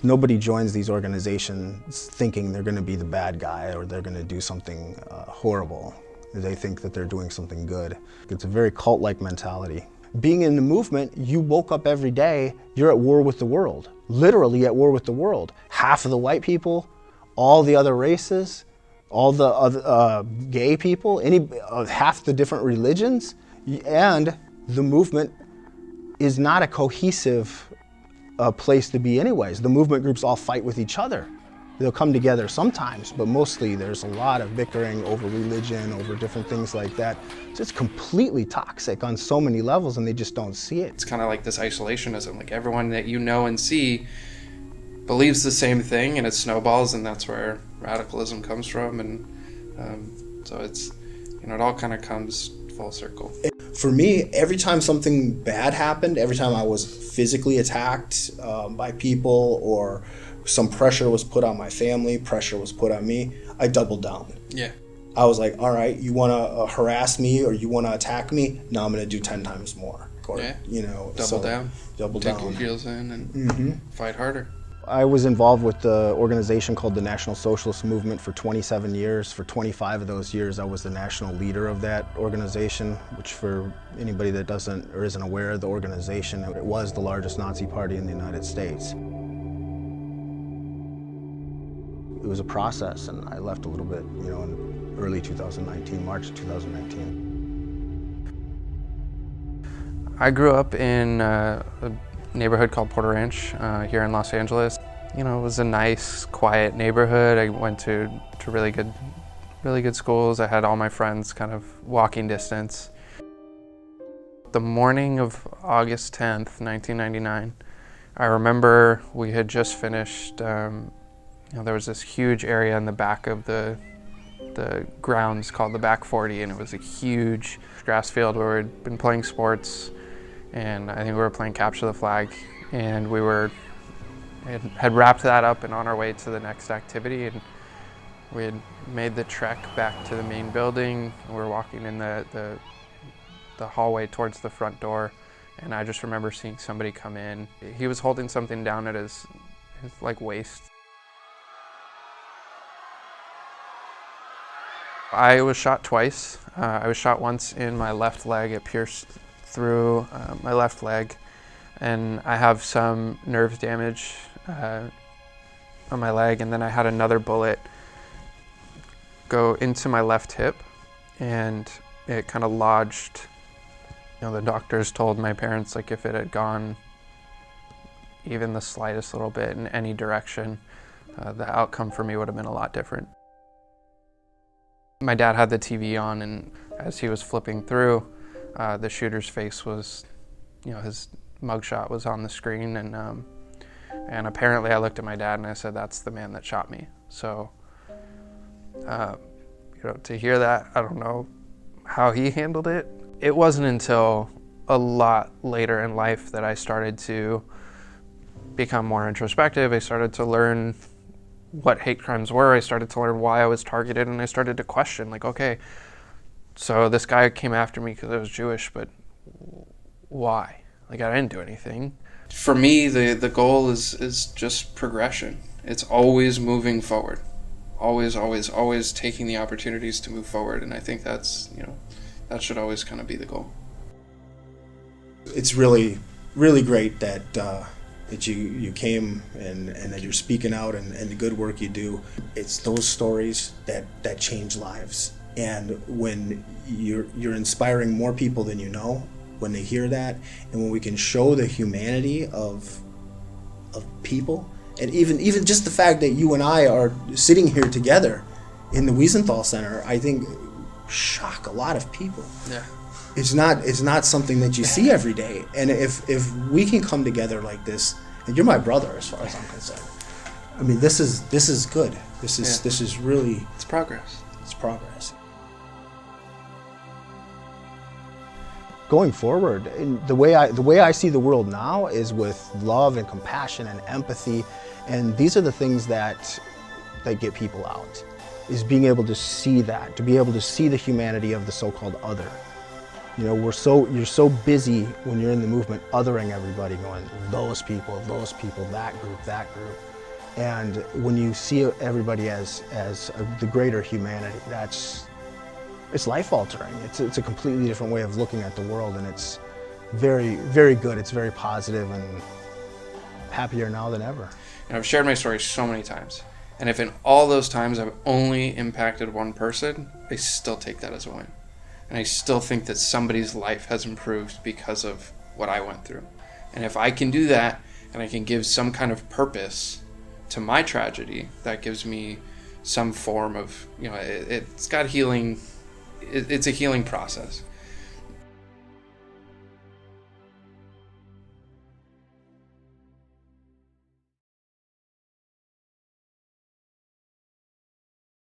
Nobody joins these organizations thinking they're going to be the bad guy or they're going to do something horrible. They think that they're doing something good. It's a very cult-like mentality. Being in the movement, you woke up every day, you're at war with the world. Literally at war with the world. Half of the white people, all the other races, all the other gay people, half the different religions, and the movement is not a cohesive place to be anyways. The movement groups all fight with each other. They'll come together sometimes, but mostly there's a lot of bickering over religion, over different things like that. So it's completely toxic on so many levels, and they just don't see it. It's kind of like this isolationism, like everyone that you know and see believes the same thing, and it snowballs, and that's where radicalism comes from. And so it's, it all kind of comes full circle. For me, every time something bad happened, every time I was physically attacked by people, or some pressure was put on my family, pressure was put on me, I doubled down. Yeah. I was like, all right, you want to harass me or you want to attack me? No, I'm going to do 10 times more. Or, yeah. Double down. Double Dig down. your heels in and fight harder. I was involved with the organization called the National Socialist Movement for 27 years. For 25 of those years, I was the national leader of that organization, which for anybody that doesn't or isn't aware of the organization, it was the largest Nazi party in the United States. It was a process, and I left a little bit, in early 2019, March 2019. I grew up in a neighborhood called Porter Ranch here in Los Angeles. It was a nice, quiet neighborhood. I went to really good schools. I had all my friends kind of walking distance. The morning of August 10th, 1999, I remember we had just finished, there was this huge area in the back of the grounds called the Back 40, and it was a huge grass field where we'd been playing sports, and I think we were playing capture the flag, and we had wrapped that up and on our way to the next activity, and we had made the trek back to the main building. We were walking in the hallway towards the front door, and I just remember seeing somebody come in. He was holding something down at his waist. I was shot twice. I was shot once in my left leg. It pierced through my left leg, and I have some nerve damage on my leg, and then I had another bullet go into my left hip, and it kind of lodged. The doctors told my parents, if it had gone even the slightest little bit in any direction, the outcome for me would have been a lot different. My dad had the TV on, and as he was flipping through, the shooter's face was, his mugshot was on the screen, and apparently I looked at my dad and I said, "That's the man that shot me." So, to hear that, I don't know how he handled it. It wasn't until a lot later in life that I started to become more introspective. I started to learn what hate crimes were. I started to learn why I was targeted, and I started to question, okay, so this guy came after me because I was Jewish, but why? I didn't do anything. For me, the goal is just progression. It's always moving forward. Always, always, always taking the opportunities to move forward, and I think that's, that should always kind of be the goal. It's really, really great that you came and that you're speaking out and the good work you do. It's those stories that change lives. And when you're inspiring more people than you know, when they hear that, and when we can show the humanity of people, and even just the fact that you and I are sitting here together in the Wiesenthal Center, I think shock a lot of people. Yeah. It's not something that you see every day. And if we can come together like this, and you're my brother as far as I'm concerned. I mean, this is good. This is really, it's progress. It's progress. Going forward, the way I see the world now is with love and compassion and empathy, and these are the things that get people out. Is being able to see that, to be able to see the humanity of the so-called other. You're so busy when you're in the movement othering everybody, going, those people, that group. And when you see everybody as the greater humanity, it's life altering. It's a completely different way of looking at the world, and it's very, very good. It's very positive, and happier now than ever. And I've shared my story so many times. And if in all those times I've only impacted one person, I still take that as a win. And I still think that somebody's life has improved because of what I went through. And if I can do that, and I can give some kind of purpose to my tragedy, that gives me some form of, it's got healing. It's a healing process.